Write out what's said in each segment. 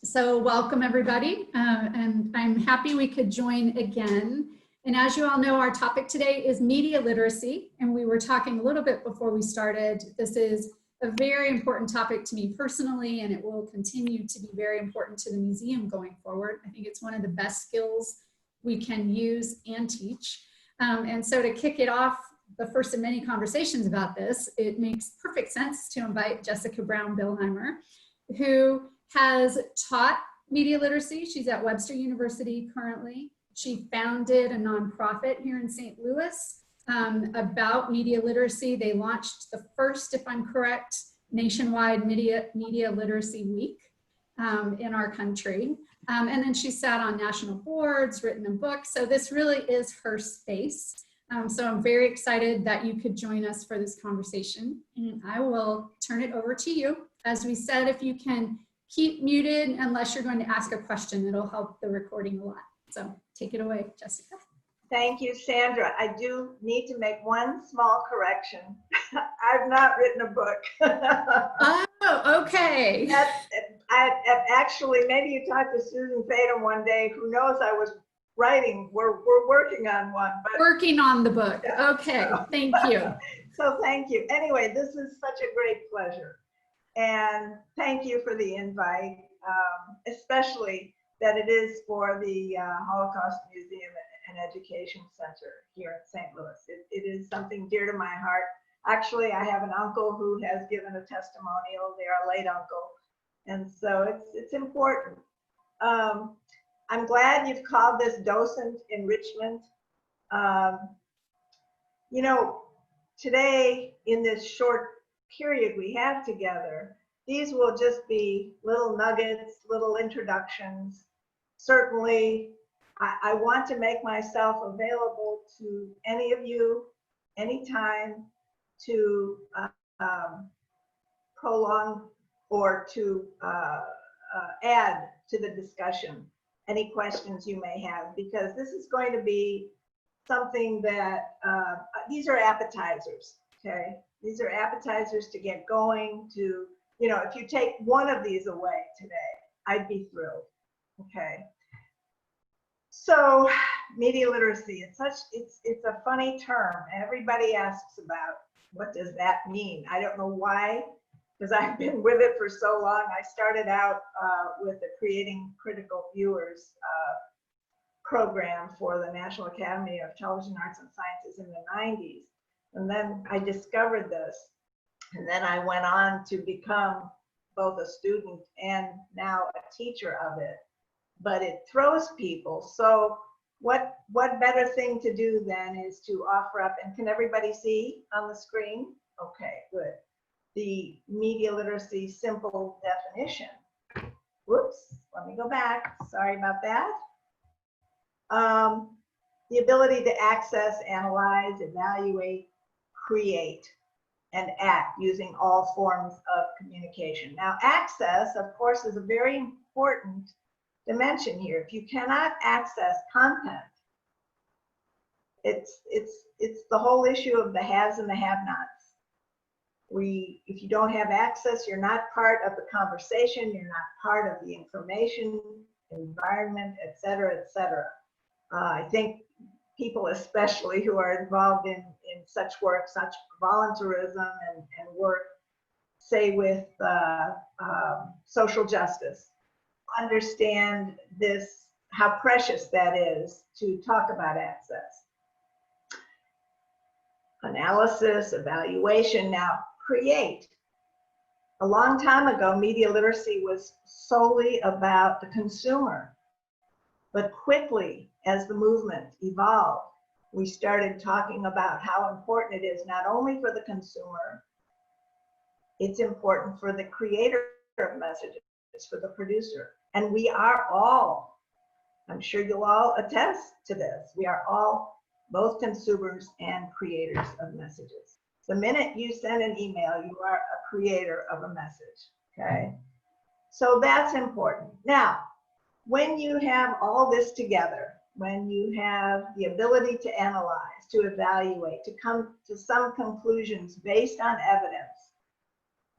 So welcome everybody, and I'm happy we could join again. And as you all know, our topic today is media literacy, and we were talking a little bit before we started. This is a very important topic to me personally, and it will continue to be very important to the museum going forward. I think it's one of the best skills we can use and teach. And so to kick it off, the first of many conversations about this, it makes perfect sense to invite Jessica Brown-Billheimer, who has taught media literacy. She's at Webster University currently. She founded a nonprofit here in St. Louis about media literacy. They launched the first, if I'm correct, nationwide media literacy week in our country. And then she sat on national boards, written a book. So this really is her space. So I'm very excited that you could join us for this conversation. And I will turn it over to you. As we said, if you can keep muted unless you're going to ask a question, it'll help the recording a lot. So take it away, Jessica. Thank you, Sandra. I do need to make one small correction. I've not written a book. Oh, okay. Actually, maybe you talked to Susan Fadum one day. Who knows? I was writing. We're working on one. But working on the book. Okay, thank you. So thank you. Anyway, this is such a great pleasure. And thank you for the invite, especially that it is for the Holocaust Museum and Education Center here in St. Louis. It is something dear to my heart. Actually, I have an uncle who has given a testimonial. They are a late uncle. And so it's important. I'm glad you've called this Docent Enrichment. You know, today in this short period we have together, these will just be little nuggets, little introductions. Certainly, I want to make myself available to any of you, anytime, to prolong or to add to the discussion any questions you may have, because this is going to be something that, these are appetizers, okay? These are appetizers to get going, to, you know, if you take one of these away today, I'd be thrilled, okay? So media literacy, it's a funny term. Everybody asks about what does that mean? I don't know why, because I've been with it for so long. I started out with the Creating Critical Viewers program for the National Academy of Television Arts and Sciences in the 90s. And then I discovered this, and then I went on to become both a student and now a teacher of it. But it throws people. So what better thing to do then is to offer up, and can everybody see on the screen? Okay, good. The media literacy simple definition. Whoops, let me go back. Sorry about that. The ability to access, analyze, evaluate, create, and act using all forms of communication. Now, access, of course, is a very important dimension here. If you cannot access content, it's the whole issue of the haves and the have-nots. If you don't have access, you're not part of the conversation, you're not part of the information, environment, et cetera, et cetera. I think people especially who are involved in such work, such volunteerism and work, say with social justice, understand this, how precious that is to talk about access. Analysis, evaluation, now create. A long time ago, media literacy was solely about the consumer. But quickly, as the movement evolved, we started talking about how important it is not only for the consumer, it's important for the creator of messages, for the producer. And we are all, I'm sure you'll all attest to this, we are all both consumers and creators of messages. The minute you send an email, you are a creator of a message, okay? So that's important. Now, when you have all this together, when you have the ability to analyze, to evaluate, to come to some conclusions based on evidence,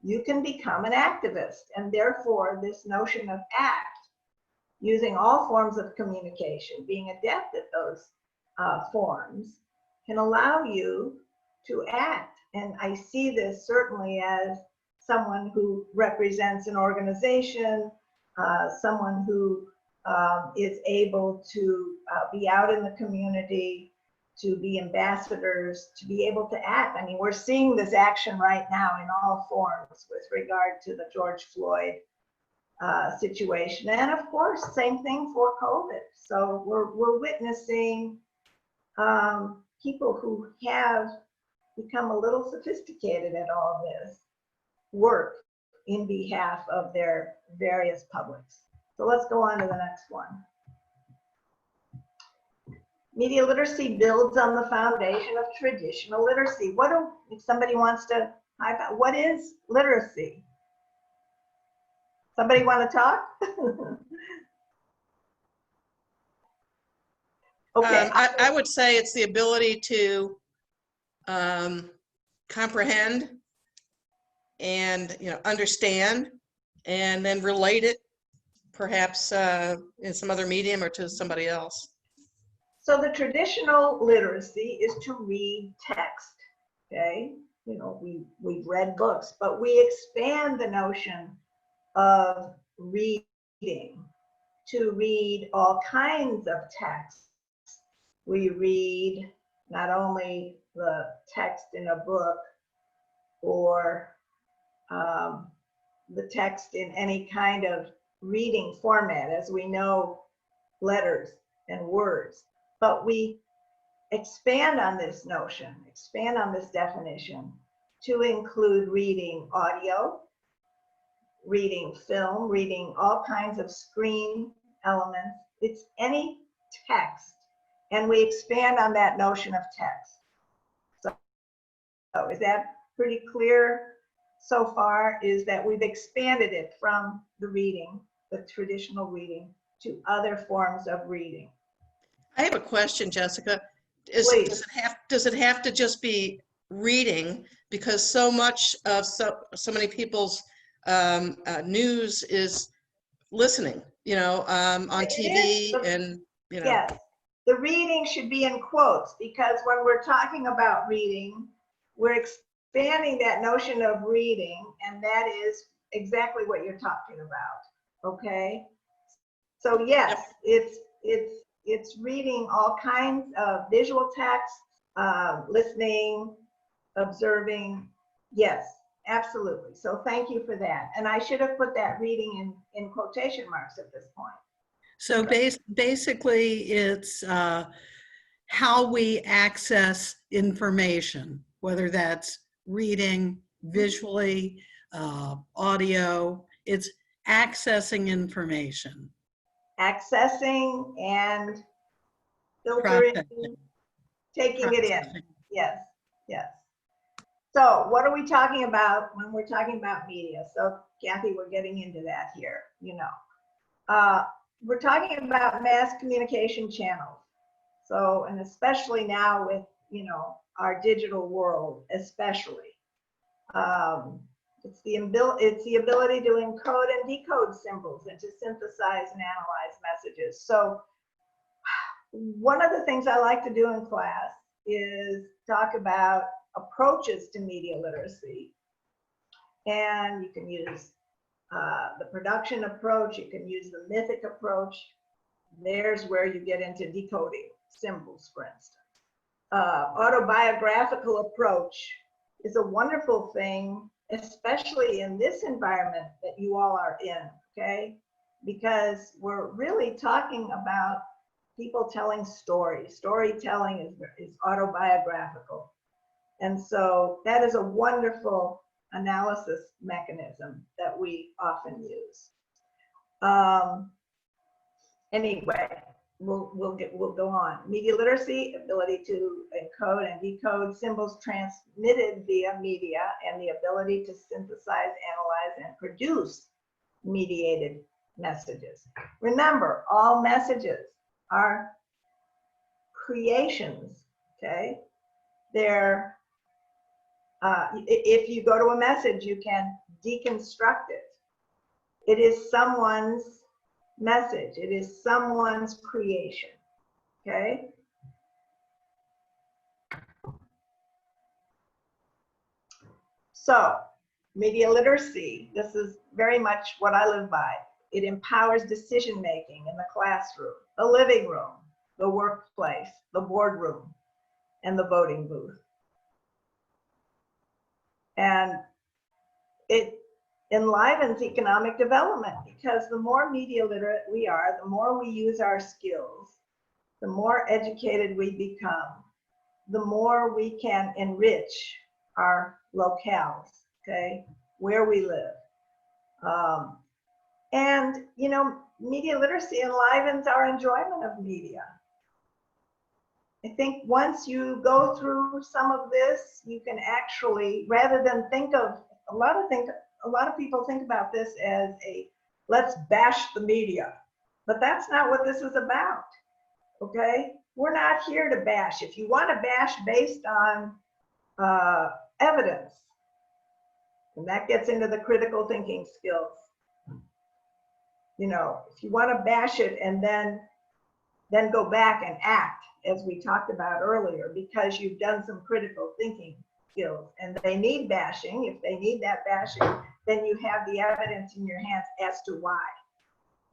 you can become an activist. And therefore, this notion of ACT, using all forms of communication, being adept at those forms, can allow you to act. And I see this certainly as someone who represents an organization, someone who is able to be out in the community, to be ambassadors, to be able to act. I mean, we're seeing this action right now in all forms with regard to the George Floyd situation. And of course, same thing for COVID. So we're witnessing people who have become a little sophisticated at all this work in behalf of their various publics. So let's go on to the next one. Media literacy builds on the foundation of traditional literacy. If somebody wants to, what is literacy? Somebody want to talk? Okay. I would say it's the ability to comprehend and understand, and then relate it perhaps in some other medium or to somebody else. So the traditional literacy is to read text, okay? We've read books, but we expand the notion of reading to read all kinds of text. We read not only the text in a book or the text in any kind of reading format, as we know, letters and words, but we expand on this notion, expand on this definition to include reading audio, reading film, reading all kinds of screen elements. It's any text, and we expand on that notion of text. So is that pretty clear so far? Is that we've expanded it from the reading, the traditional reading, to other forms of reading. I have a question, Jessica. Does it have to just be reading? Because so much of so many people's news is listening, on TV and, Yes, the reading should be in quotes, because when we're talking about reading, we're expanding that notion of reading, and that is exactly what you're talking about, okay? So yes, it's reading all kinds of visual text, listening, observing. Yes, absolutely. So thank you for that. And I should have put that reading in quotation marks at this point. So basically, it's how we access information, whether that's reading, visually, audio. It's accessing information. Accessing and filtering, taking it in. Yes, yes. So what are we talking about when we're talking about media? So Kathy, we're getting into that here, We're talking about mass communication channels. So, and especially now with, our digital world, especially. It's the ability to encode and decode symbols and to synthesize and analyze messages. So one of the things I like to do in class is talk about approaches to media literacy. And you can use the production approach, you can use the mythic approach. There's where you get into decoding symbols, for instance. Autobiographical approach is a wonderful thing, especially in this environment that you all are in, okay? Because we're really talking about people telling stories. Storytelling is autobiographical. And so that is a wonderful analysis mechanism that we often use. Anyway, we'll go on. Media literacy, ability to encode and decode symbols transmitted via media, and the ability to synthesize, analyze, and produce mediated messages. Remember, all messages are creations, okay? They're if you go to a message, you can deconstruct it. It is someone's message. It is someone's creation, okay? So, media literacy, this is very much what I live by. It empowers decision-making in the classroom, the living room, the workplace, the boardroom, and the voting booth. And it enlivens economic development, because the more media literate we are, the more we use our skills, the more educated we become, the more we can enrich our locales, okay, where we live. And, you know, media literacy enlivens our enjoyment of media. I think once you go through some of this, you can actually, rather than think of, a lot of people think about this as a, let's bash the media, but that's not what this is about, okay? We're not here to bash. If you want to bash based on evidence, and that gets into the critical thinking skills. You know, if you want to bash it and then go back and act, as we talked about earlier, because you've done some critical thinking skills, and they need bashing. If they need that bashing, then you have the evidence in your hands as to why.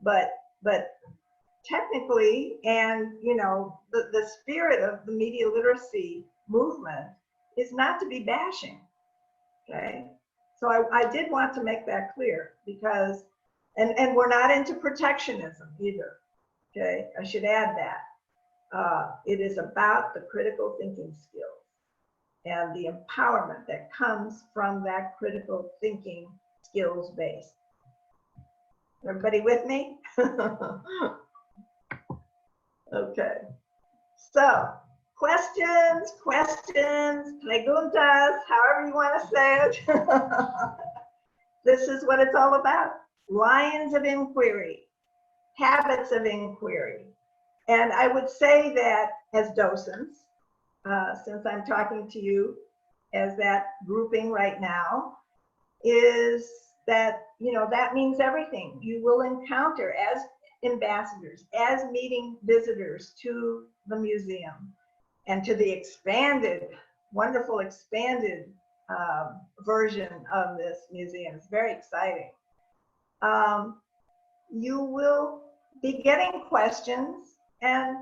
But technically, and you know, the spirit of the media literacy movement is not to be bashing, okay? So I did want to make that clear, because, and we're not into protectionism either, okay? I should add that. It is about the critical thinking skills and the empowerment that comes from that critical thinking skills base. Everybody with me? Okay. So, questions, preguntas, however you want to say it. This is what it's all about. Lines of inquiry, habits of inquiry. And I would say that as docents, since I'm talking to you as that grouping right now, is that, you know, that means everything. You will encounter as ambassadors, as meeting visitors to the museum and to the expanded, wonderful expanded version of this museum. It's very exciting. You will be getting questions, and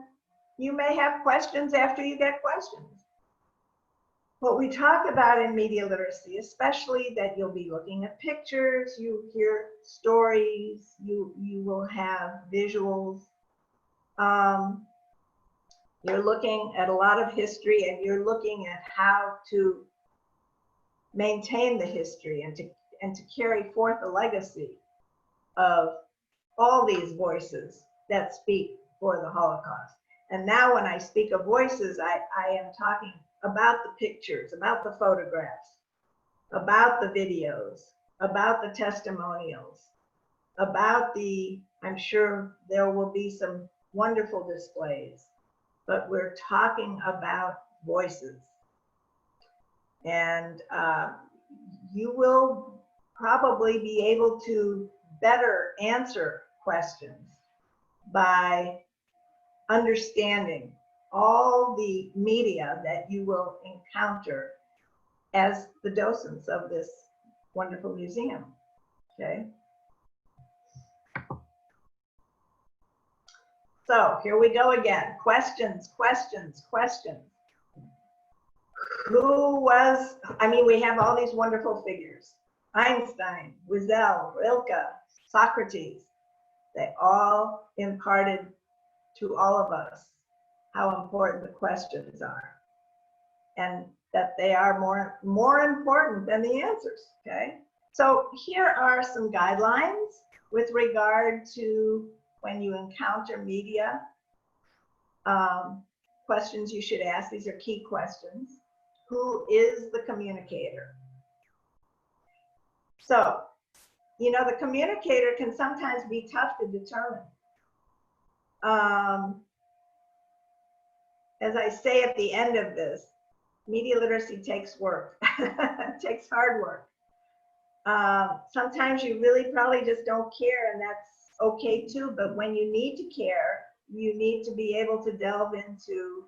you may have questions after you get questions. What we talk about in media literacy, especially that you'll be looking at pictures, you hear stories, you will have visuals. You're looking at a lot of history, and you're looking at how to maintain the history and to carry forth the legacy of all these voices that speak for the Holocaust. And now when I speak of voices, I am talking about the pictures, about the photographs, about the videos, about the testimonials, about the, I'm sure there will be some wonderful displays, but we're talking about voices. And you will probably be able to better answer questions by understanding all the media that you will encounter as the docents of this wonderful museum, okay? So here we go again. Questions. Who was, I mean, we have all these wonderful figures. Einstein, Wiesel, Rilke, Socrates. They all imparted to all of us how important the questions are, and that they are more important than the answers, okay? So here are some guidelines with regard to when you encounter media, questions you should ask. These are key questions. Who is the communicator? So, you know, the communicator can sometimes be tough to determine. As I say at the end of this, media literacy takes work. It takes hard work. Sometimes you really probably just don't care, and that's okay too. But when you need to care, you need to be able to delve into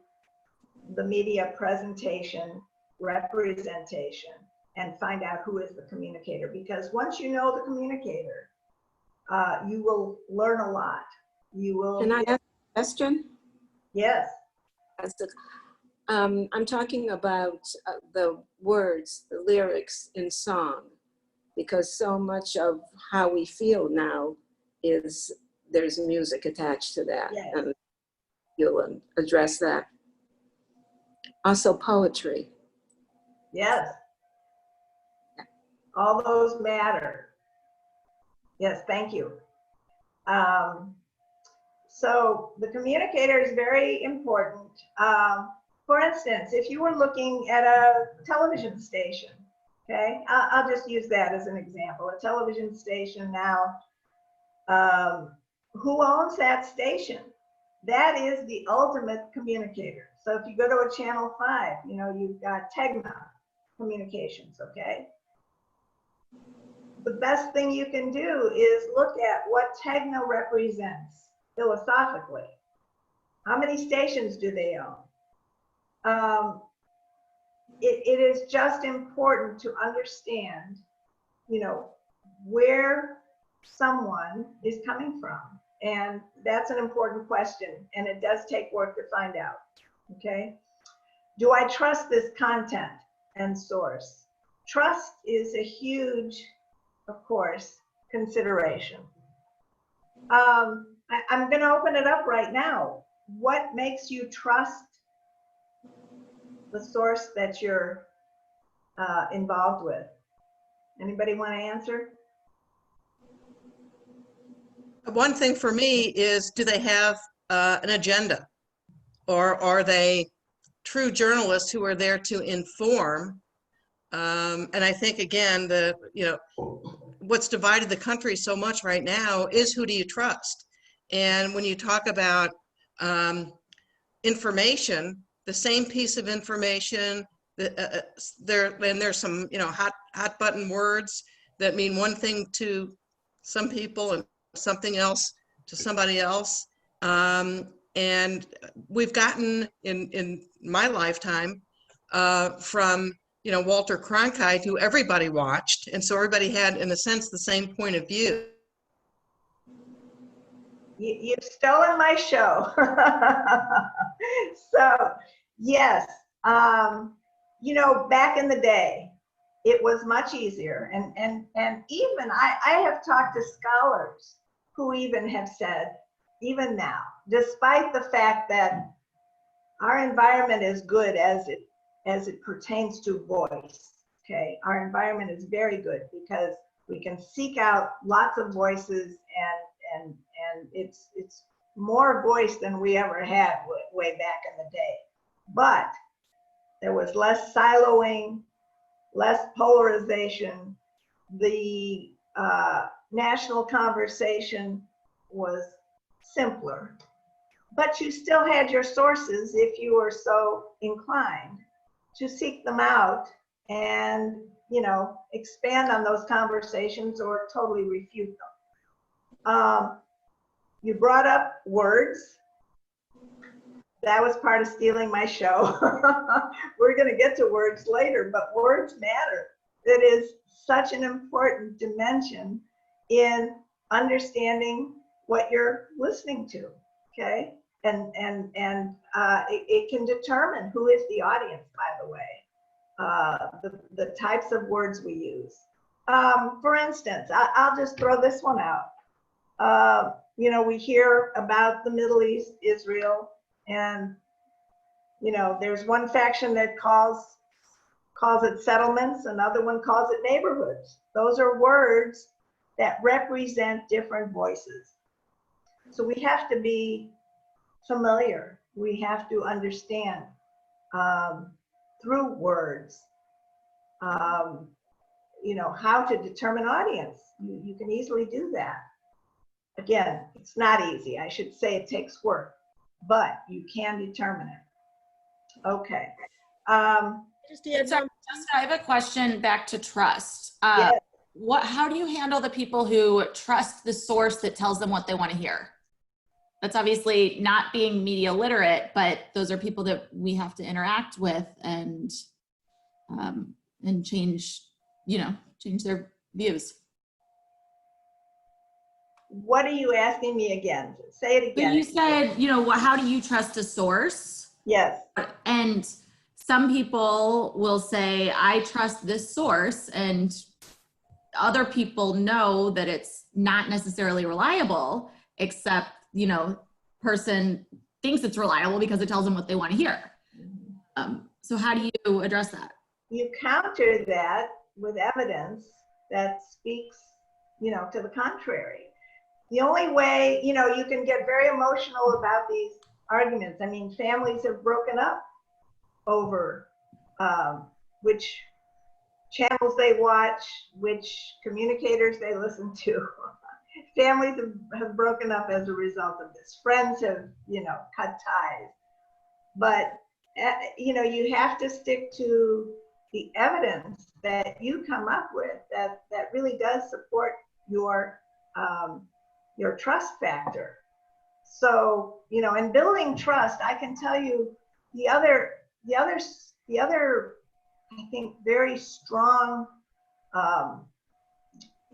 the media presentation, representation, and find out who is the communicator. Because once you know the communicator, you will learn a lot. You will. Can I ask a question? Yes. I'm talking about the words, the lyrics in song, because so much of how we feel now is there's music attached to that. Yes. And you'll address that. Also poetry. Yes. All those matter. Yes, thank you. So the communicator is very important. For instance, if you were looking at a television station, okay, I'll just use that as an example. A television station now, who owns that station? That is the ultimate communicator. So if you go to a channel 5, you know, you've got Tegna Communications, okay? The best thing you can do is look at what Tegna represents philosophically. How many stations do they own? It is just important to understand, you know, where someone is coming from. And that's an important question. And it does take work to find out, okay? Do I trust this content and source? Trust is a huge, of course, consideration. I'm going to open it up right now. What makes you trust the source that you're involved with? Anybody want to answer? One thing for me is, do they have an agenda? Or are they true journalists who are there to inform? And I think, again, what's divided the country so much right now is, who do you trust? And when you talk about information, the same piece of information, there's some, you know, hot button words that mean one thing to some people and something else to somebody else. And we've gotten in my lifetime from, you know, Walter Cronkite, who everybody watched. And so everybody had, in a sense, the same point of view. You've stolen my show. So, yes, you know, back in the day, it was much easier. And even I have talked to scholars who even have said, even now, despite the fact that our environment is good as it pertains to voice, okay? Our environment is very good because we can seek out lots of voices, and it's more voice than we ever had way back in the day. But there was less siloing, less polarization. The national conversation was simpler, but you still had your sources if you were so inclined to seek them out and, you know, expand on those conversations or totally refute them. You brought up words. That was part of stealing my show. We're going to get to words later, but words matter. It is such an important dimension in understanding what you're listening to, okay? And it can determine who is the audience, by the way, the types of words we use. For instance, I'll just throw this one out. You know, we hear about the Middle East, Israel, and, you know, there's one faction that calls it settlements, another one calls it neighborhoods. Those are words that represent different voices. So we have to be familiar. We have to understand through words, you know, how to determine audience. You can easily do that. Again, it's not easy. I should say it takes work, but you can determine it. Okay. So, Jessica, I have a question back to trust. Yes. how do you handle the people who trust the source that tells them what they want to hear? That's obviously not being media literate, but those are people that we have to interact with and change, change their views. What are you asking me again? Say it again. But you said, how do you trust a source? Yes. And some people will say, I trust this source, and other people know that it's not necessarily reliable, except, person thinks it's reliable because it tells them what they want to hear. So how do you address that? You counter that with evidence that speaks, to the contrary. The only way, you can get very emotional about these arguments. I mean, families have broken up over which channels they watch, which communicators they listen to. Families have broken up as a result of this. Friends have, cut ties. But, you have to stick to the evidence that you come up with that really does support your trust factor. So, in building trust, I can tell you the other, I think, very strong,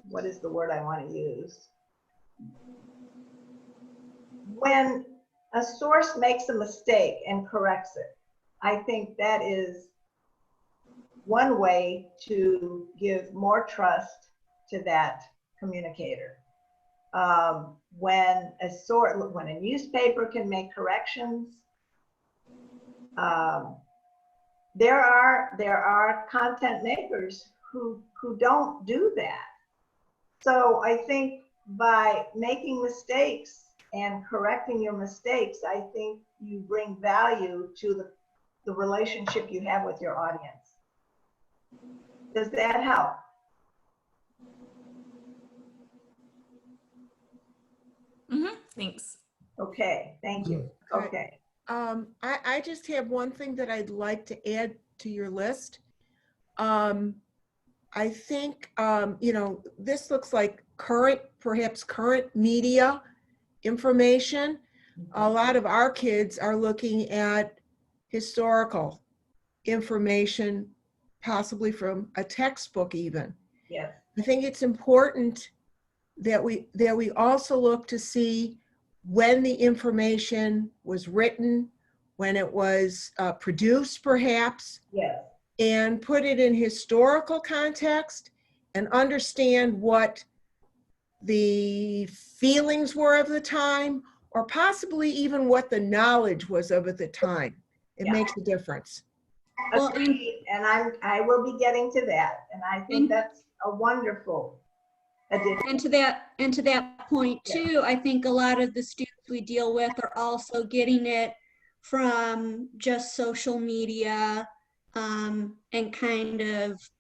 what is the word I want to use? When a source makes a mistake and corrects it, I think that is one way to give more trust to that communicator. When a newspaper can make corrections, there are content makers who don't do that. So I think by making mistakes and correcting your mistakes, I think you bring value to the relationship you have with your audience. Does that help? Thanks. Okay, thank you. Okay. I just have one thing that I'd like to add to your list. I think, this looks like perhaps current media information. A lot of our kids are looking at historical information, possibly from a textbook even. Yes. I think it's important that we also look to see when the information was written, when it was produced perhaps. Yes. And put it in historical context and understand what the feelings were of the time, or possibly even what the knowledge was of at the time. It makes a difference. Agreed, and I will be getting to that, and I think that's a wonderful addition. And to that point too, I think a lot of the students we deal with are also getting it from just social media, and kind of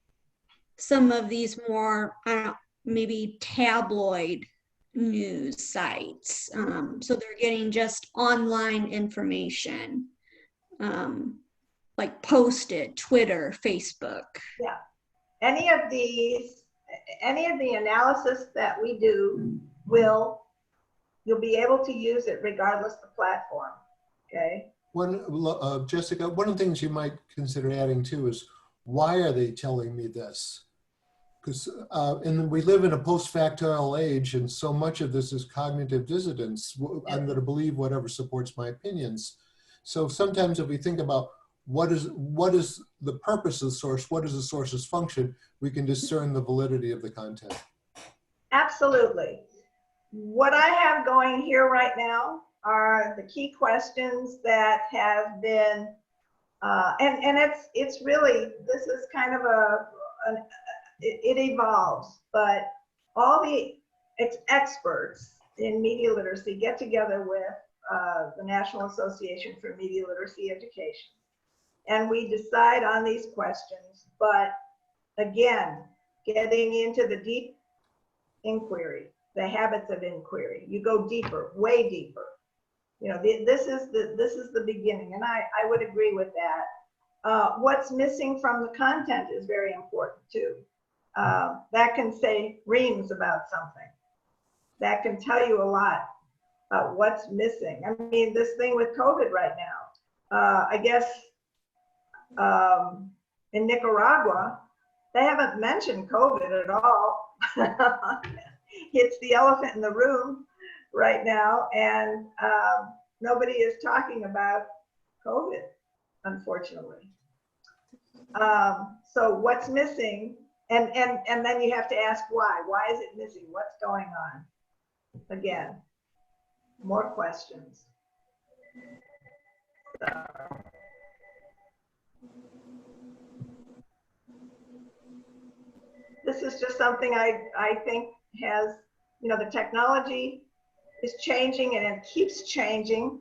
some of these more, maybe tabloid news sites. So they're getting just online information, like posted, Twitter, Facebook. Yeah. Any of the analysis that we do, you'll be able to use it regardless of the platform, okay? Jessica, one of the things you might consider adding too is, why are they telling me this? Because and we live in a post-factual age, and so much of this is cognitive dissonance. I'm going to believe whatever supports my opinions. So sometimes if we think about what is the purpose of the source, what is the source's function, we can discern the validity of the content. Absolutely. What I have going here right now are the key questions that have been, and it's really, this is kind of it evolves, but all the experts in media literacy get together with the National Association for Media Literacy Education, and we decide on these questions. But again, getting into the deep inquiry, the habits of inquiry, you go deeper, way deeper. This is the beginning, and I would agree with that. What's missing from the content is very important too. that can say reams about something. That can tell you a lot about what's missing. I mean, this thing with COVID right now, I guess in Nicaragua, they haven't mentioned COVID at all. It's the elephant in the room right now, and nobody is talking about COVID, unfortunately. So what's missing? And then you have to ask why. Why is it missing? What's going on? Again, more questions. This is just something I think has, you know, the technology is changing and it keeps changing.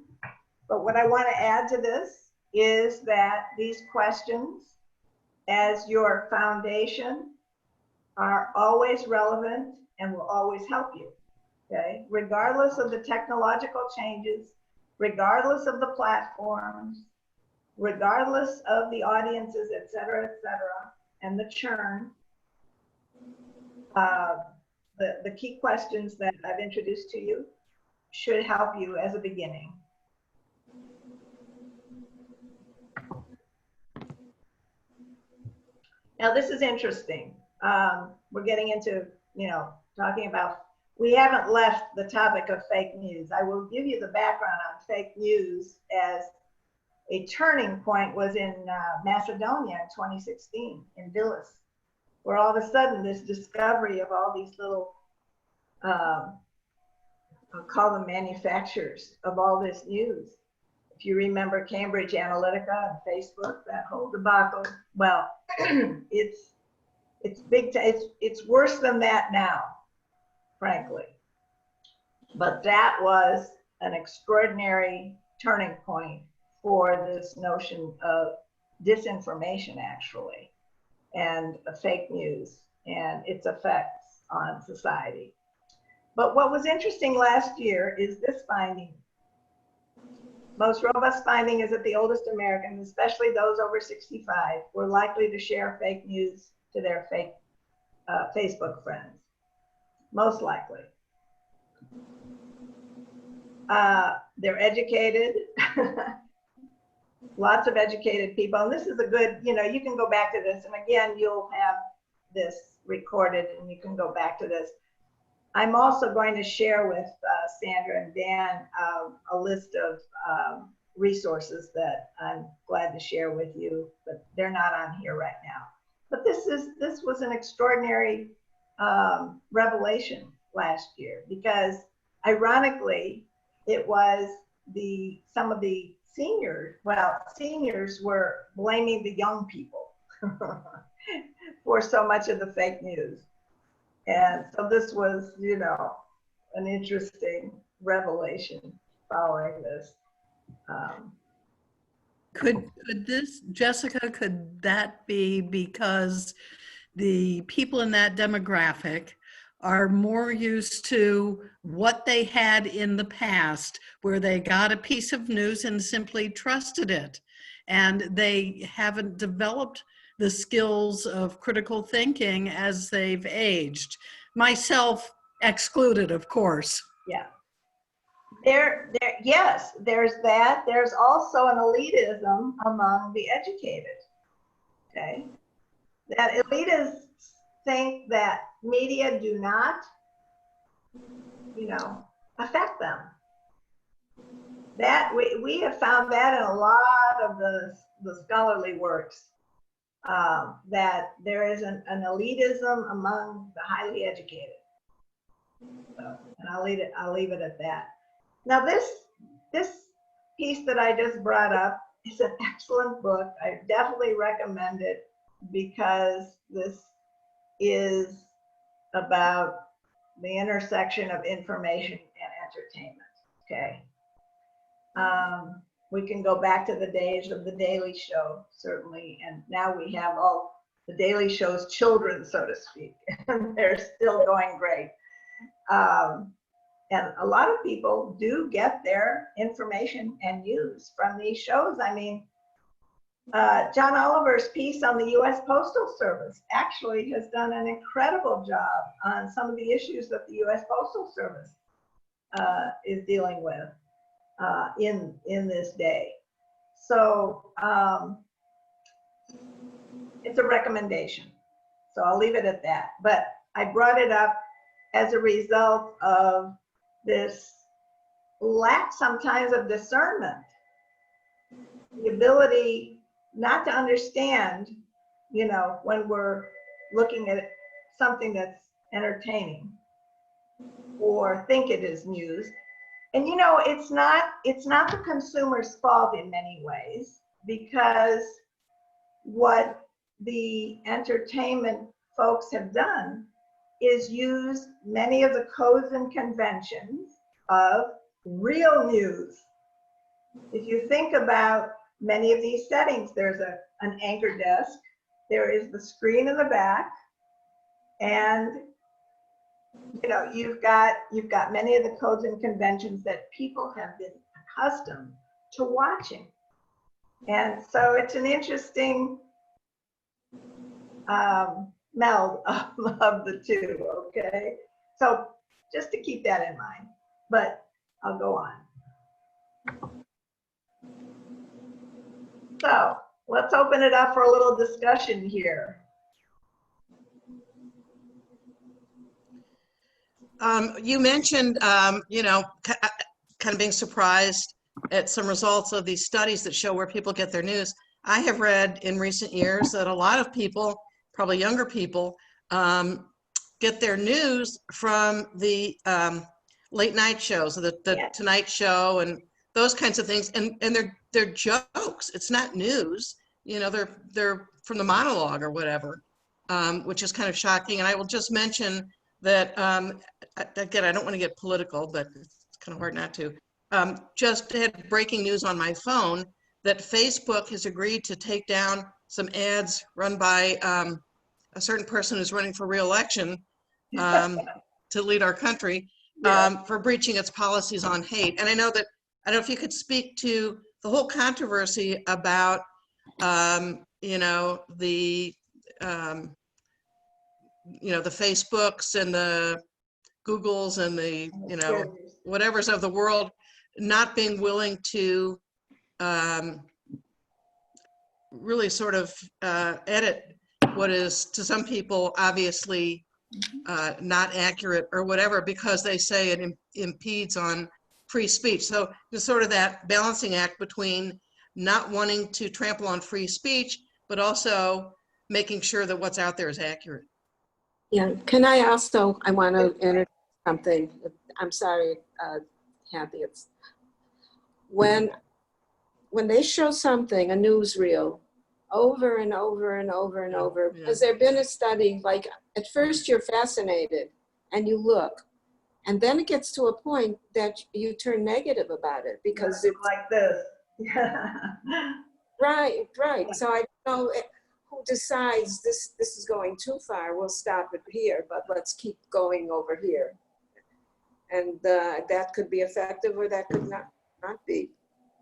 But what I want to add to this is that these questions as your foundation are always relevant and will always help you, okay? Regardless of the technological changes, regardless of the platforms, regardless of the audiences, et cetera, and the churn, the key questions that I've introduced to you should help you as a beginning. Now, this is interesting. We're getting into, you know, talking about, we haven't left the topic of fake news. I will give you the background on fake news as a turning point was in Macedonia in 2016 in Vilnius, where all of a sudden this discovery of all these little, I'll call them manufacturers of all this news. If you remember Cambridge Analytica and Facebook, that whole debacle, well, it's big, it's worse than that now, frankly. But that was an extraordinary turning point for this notion of disinformation, actually, and fake news and its effects on society. But what was interesting last year is this finding. Most robust finding is that the oldest Americans, especially those over 65, were likely to share fake news to their fake Facebook friends. Most likely. They're educated. Lots of educated people. And this is a good, you know, you can go back to this. And again, you'll have this recorded and you can go back to this. I'm also going to share with Sandra and Dan a list of resources that I'm glad to share with you, but they're not on here right now. But this was an extraordinary revelation last year, because ironically, it was some of the seniors were blaming the young people for so much of the fake news. And so this was, you know, an interesting revelation following this. Could this, Jessica, could that be because the people in that demographic are more used to what they had in the past, where they got a piece of news and simply trusted it, and they haven't developed the skills of critical thinking as they've aged, myself excluded, of course. Yeah. Yes, there's that. There's also an elitism among the educated. Okay. That elitists think that media do not, you know, affect them. That we have found that in a lot of the scholarly works, that there is an elitism among the highly educated. So, and I'll leave it at that. Now this piece that I just brought up is an excellent book. I definitely recommend it, because this is about the intersection of information and entertainment. Okay. We can go back to the days of the Daily Show, certainly, and now we have all the Daily Show's children, so to speak, and they're still going great. And a lot of people do get their information and news from these shows. I mean, John Oliver's piece on the U.S. Postal Service actually has done an incredible job on some of the issues that the U.S. Postal Service is dealing with in this day. So it's a recommendation. So I'll leave it at that. But I brought it up as a result of this lack sometimes of discernment, the ability not to understand, you know, when we're looking at something that's entertaining or think it is news. And you know, it's not the consumer's fault in many ways, because what the entertainment folks have done is use many of the codes and conventions of real news. If you think about many of these settings, there's an anchor desk, there is the screen in the back, and you know, you've got many of the codes and conventions that people have been accustomed to watching. And so it's an interesting meld of the two, okay? So just to keep that in mind, but I'll go on. So let's open it up for a little discussion here. You mentioned, you know, kind of being surprised at some results of these studies that show where people get their news. I have read in recent years that a lot of people, probably younger people, get their news from the late night shows, the Yeah. Tonight Show and those kinds of things. And they're jokes. It's not news. You know, they're from the monologue or whatever, which is kind of shocking. And I will just mention that, again, I don't want to get political, but it's kind of hard not to. Just had breaking news on my phone that Facebook has agreed to take down some ads run by a certain person who's running for re-election to lead our country for breaching its policies on hate. And I know that, I don't know if you could speak to the whole controversy about, you know, the Facebooks and the Googles and the, you know, whatever's of the world not being willing to really sort of edit what is to some people obviously not accurate or whatever, because they say it impedes on free speech. So there's sort of that balancing act between not wanting to trample on free speech, but also making sure that what's out there is accurate. Yeah, can I also, I want to introduce something. I'm sorry, Kathy, it's when they show something, a newsreel, over and over and over and over, Yeah. has there been a study, like at first you're fascinated and you look, and then it gets to a point that you turn negative about it because it's like this. right. So I don't know who decides this is going too far. We'll stop it here, but let's keep going over here. And that could be effective or that could not be.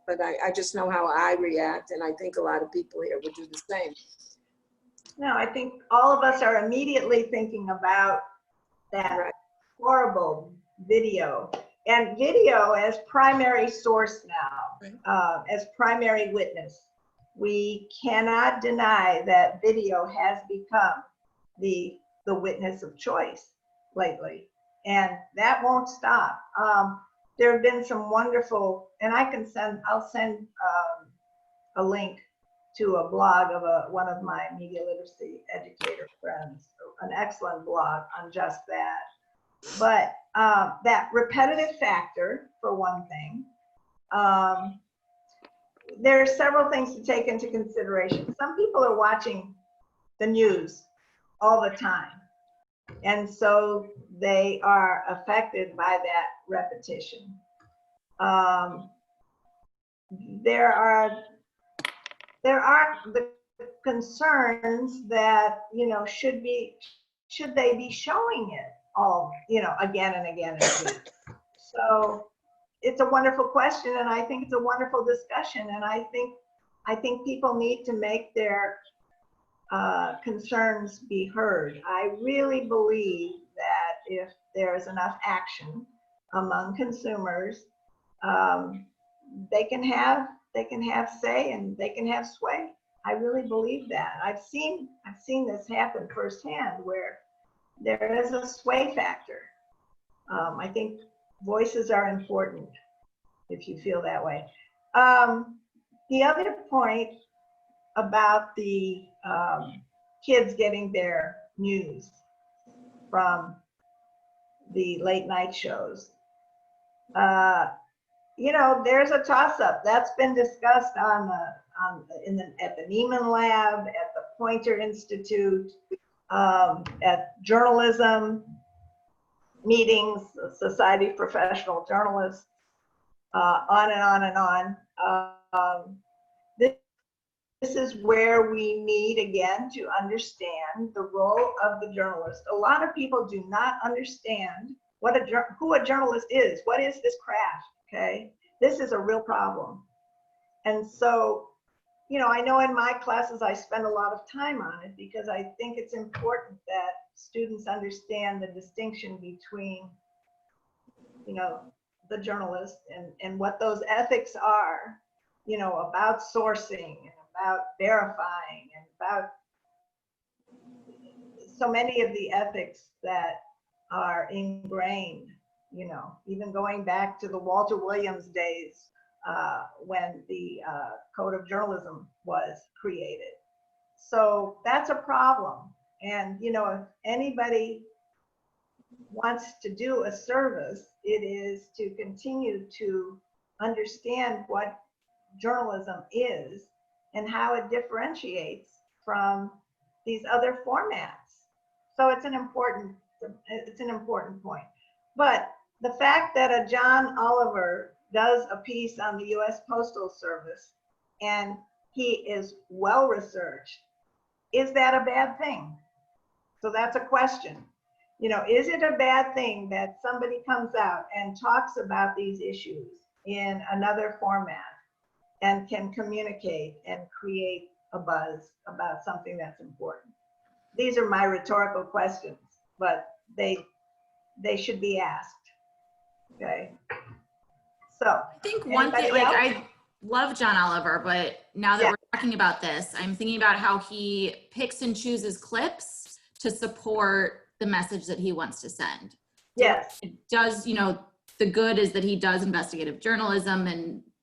But I just know how I react, and I think a lot of people here would do the same. No, I think all of us are immediately thinking about that horrible video, and video as primary source now, as primary witness. We cannot deny that video has become the witness of choice lately, and that won't stop. There have been some wonderful, and I'll send a link to a blog of one of my media literacy educator friends, an excellent blog on just that. But that repetitive factor, for one thing, there are several things to take into consideration. Some people are watching the news all the time, and so they are affected by that repetition. There are the concerns that, you know, should they be showing it all, you know, again and again and again. So it's a wonderful question, and I think it's a wonderful discussion, and I think I think people need to make their concerns be heard. I really believe that if there is enough action among consumers, they can have say and they can have sway. I really believe that. I've seen this happen firsthand where there is a sway factor. I think voices are important if you feel that way. The other point about the kids getting their news from the late night shows. You know, there's a toss-up that's been discussed at the Neiman Lab, at the Poynter Institute, at journalism meetings, Society of Professional Journalists, on and on and on. This is where we need, again, to understand the role of the journalist. A lot of people do not understand who a journalist is. What is this craft, okay? This is a real problem. And so, you know, I know in my classes I spend a lot of time on it because I think it's important that students understand the distinction between, you know, the journalist and what those ethics are, you know, about sourcing and about verifying and about so many of the ethics that are ingrained, you know, even going back to the Walter Williams days when the Code of Journalism was created. So that's a problem. And, you know, if anybody wants to do a service, it is to continue to understand what journalism is and how it differentiates from these other formats. So it's an important point. But the fact that a John Oliver does a piece on the US Postal Service and he is well researched, is that a bad thing? So that's a question. You know, is it a bad thing that somebody comes out and talks about these issues in another format and can communicate and create a buzz about something that's important? These are my rhetorical questions, but they should be asked. Okay. So I think one thing, like, I love John Oliver, but now that we're talking about this, I'm thinking about how he picks and chooses clips to support the message that he wants to send. Yes. It does, you know, the good is that he does investigative journalism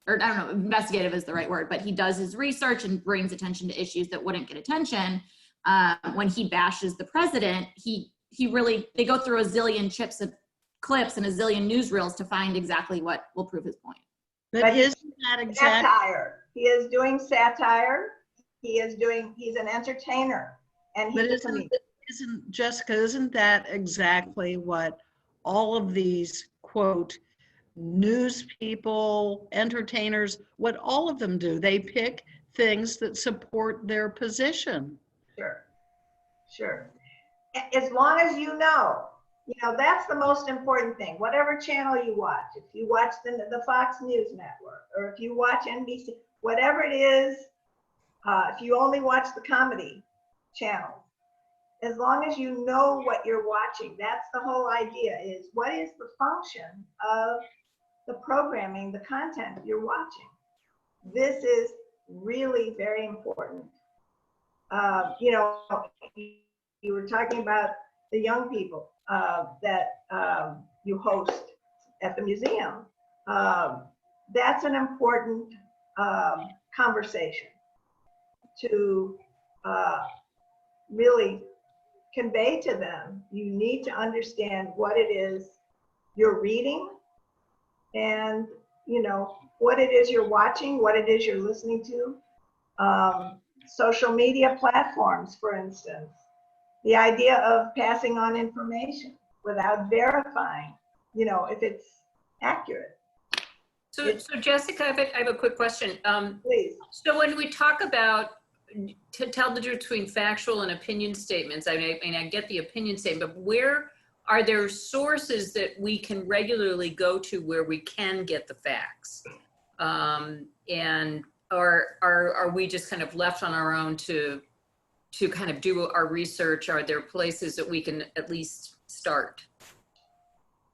or I don't know, investigative is the right word, but he does his research and brings attention to issues that wouldn't get attention. When he bashes the president, they go through a zillion clips and a zillion newsreels to find exactly what will prove his point. But isn't that exactly satire? He is doing satire. He's an entertainer. And isn't Jessica, isn't that exactly what all of these, quote, news people, entertainers, what all of them do? They pick things that support their position. Sure. As long as you know, that's the most important thing. Whatever channel you watch, if you watch the Fox News Network, or if you watch NBC, whatever it is, if you only watch the comedy channels, as long as you know what you're watching, that's the whole idea, is what is the function of the programming, the content you're watching. This is really very important. You were talking about the young people that you host at the museum. That's an important conversation to really convey to them. You need to understand what it is you're reading and what it is you're watching, what it is you're listening to. Social media platforms, for instance, the idea of passing on information without verifying, if it's accurate. So Jessica, I have a quick question. Please. So when we talk about to tell the difference between factual and opinion statements, I mean, I get the opinion statement, but where are there sources that we can regularly go to where we can get the facts? And or are we just kind of left on our own to kind of do our research? Are there places that we can at least start?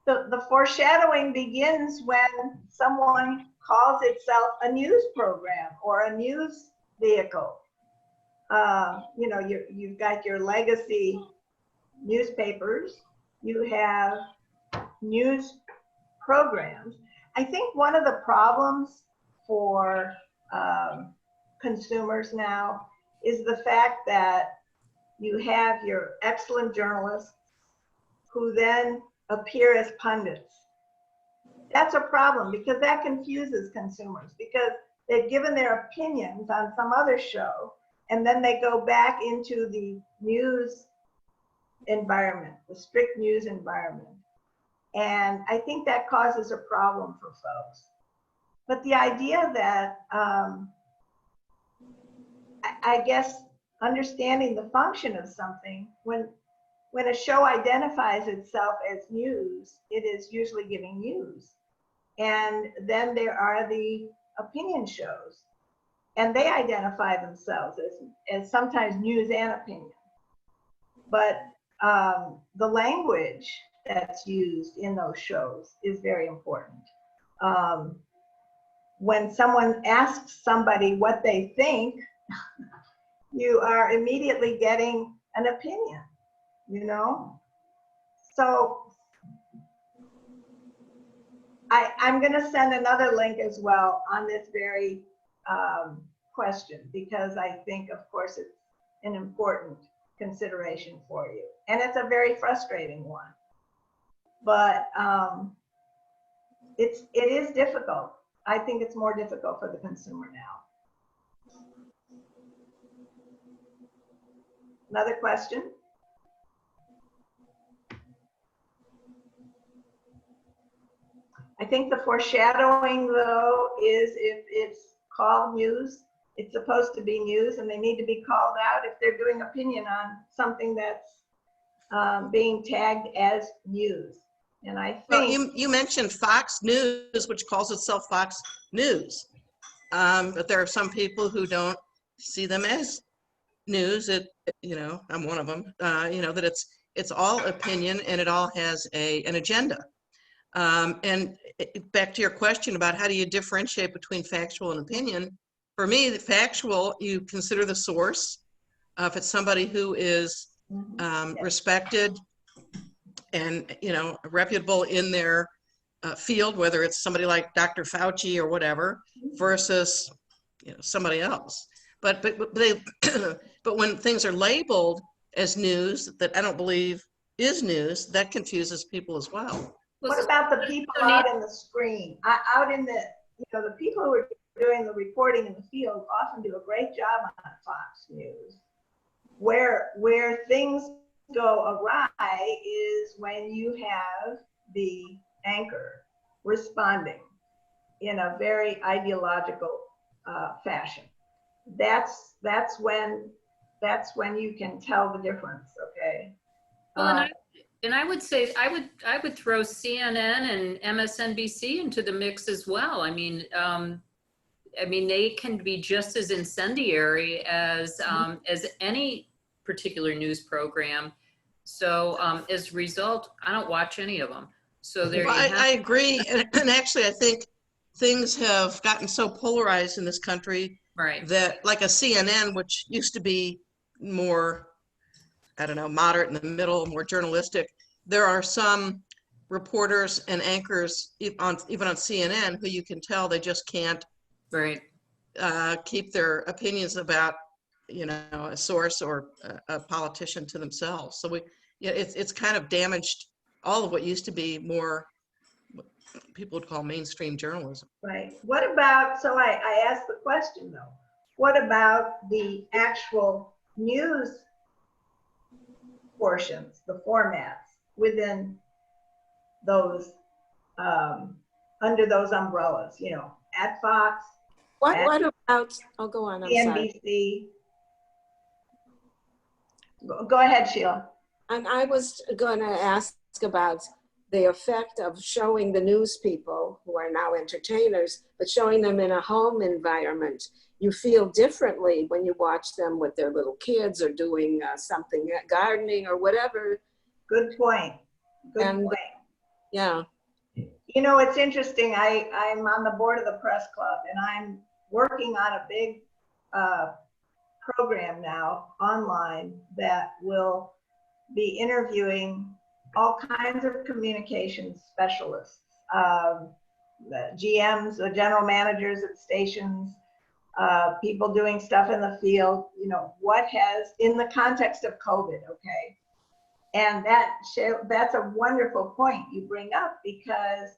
The foreshadowing begins when someone calls itself a news program or a news vehicle. You know, you've got your legacy newspapers, you have news programs. I think one of the problems for consumers now is the fact that you have your excellent journalists who then appear as pundits. That's a problem because that confuses consumers because they've given their opinions on some other show and then they go back into the news environment, the strict news environment. And I think that causes a problem for folks. But the idea that, I guess, understanding the function of something, when a show identifies itself as news, it is usually giving news. And then there are the opinion shows, and they identify themselves as sometimes news and opinion. But the language that's used in those shows is very important. When someone asks somebody what they think, you are immediately getting an opinion, you know? So I'm gonna send another link as well on this very question because I think, of course, it's an important consideration for you. And it's a very frustrating one. But it is difficult. I think it's more difficult for the consumer now. Another question? I think the foreshadowing though is if it's called news, it's supposed to be news and they need to be called out if they're doing opinion on something that's being tagged as news. And I think— Well, you mentioned Fox News, which calls itself Fox News. But there are some people who don't see them as news. You know, I'm one of them, you know, that it's all opinion and it all has an agenda. And back to your question about how do you differentiate between factual and opinion? For me, the factual, you consider the source. If it's somebody who is respected and, you know, reputable in their field, whether it's somebody like Dr. Fauci or whatever, versus, you know, somebody else. But when things are labeled as news that I don't believe is news, that confuses people as well. What about the people out in the screen, out in the, you know, the people who are doing the reporting in the field often do a great job on Fox News. Where things go awry is when you have the anchor responding in a very ideological fashion. That's when you can tell the difference. Okay. Well, and I would say I would throw CNN and MSNBC into the mix as well. I mean, they can be just as incendiary as any particular news program. So as a result, I don't watch any of them. So there. Well, I agree, and actually, I think things have gotten so polarized in this country, right, that like a CNN, which used to be more, I don't know, moderate in the middle, more journalistic. There are some reporters and anchors even on CNN who you can tell they just can't keep their opinions about, you know, a source or a politician to themselves. So it's kind of damaged all of what used to be more what people would call mainstream journalism. Right. What about, so I asked the question though, what about the actual news portions, the formats within those, under those umbrellas, you know, at Fox? What about, oh, go on, I'm sorry. NBC. Go ahead, Sheila. And I was going to ask about the effect of showing the news people, who are now entertainers, but showing them in a home environment. You feel differently when you watch them with their little kids or doing something, gardening or whatever. Good point. Good And point. yeah, You know, it's interesting. I'm on the board of the press club, and I'm working on a big program now online that will be interviewing all kinds of communications specialists, the GMs, the general managers at stations, people doing stuff in the field, you know, what has, in the context of COVID, okay? And that's a wonderful point you bring up, because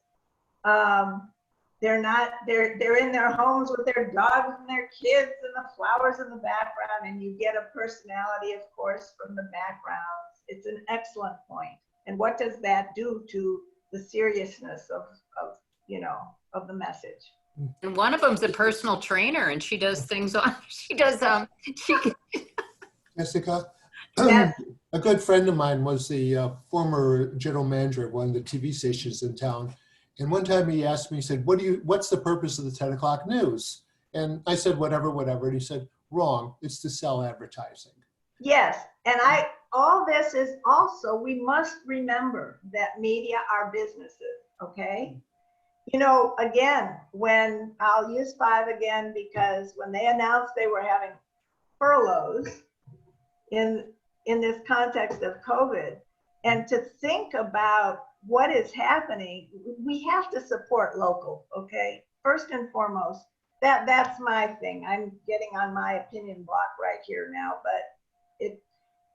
they're in their homes with their dogs and their kids and the flowers in the background, and you get a personality, of course, from the backgrounds. It's an excellent point. And what does that do to the seriousness of you know, of the message? And one of them's a personal trainer, and she does things on, Jessica, Yes. a good friend of mine was the former general manager of one of the TV stations in town. And one time he asked me, he said, what's the purpose of the 10 o'clock news? And I said, whatever. And he said, wrong, it's to sell advertising. Yes, and all this is also, we must remember that media are businesses, okay? You know, again, I'll use 5 again, because when they announced they were having furloughs in this context of COVID, and to think about what is happening, we have to support local, okay? First and foremost, that's my thing. I'm getting on my opinion block right here now, but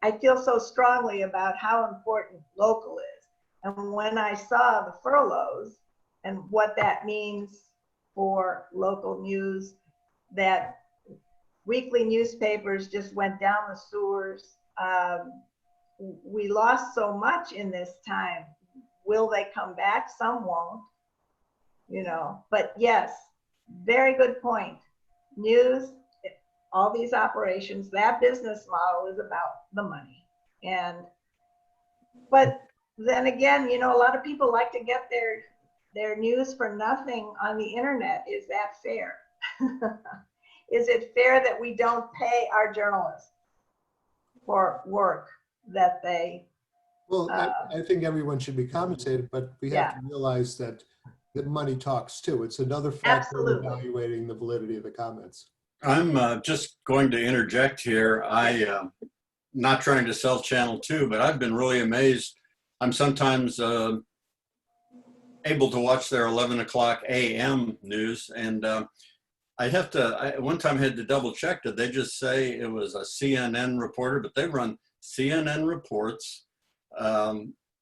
I feel so strongly about how important local is. And when I saw the furloughs and what that means for local news, that weekly newspapers just went down the sewers. We lost so much in this time. Will they come back? Some won't, you know, but yes, very good point. News, all these operations, that business model is about the money. But then again, you know, a lot of people like to get their news for nothing on the internet. Is that fair? Is it fair that we don't pay our journalists for work that they? Well, I think everyone should be compensated, but we have to realize that money talks too. It's another factor in evaluating the validity of the comments. I'm just going to interject here. Not trying to sell Channel 2, but I've been really amazed. I'm sometimes able to watch their 11 o'clock a.m. news, and I one time had to double check. Did they just say it was a CNN reporter? But they run CNN reports.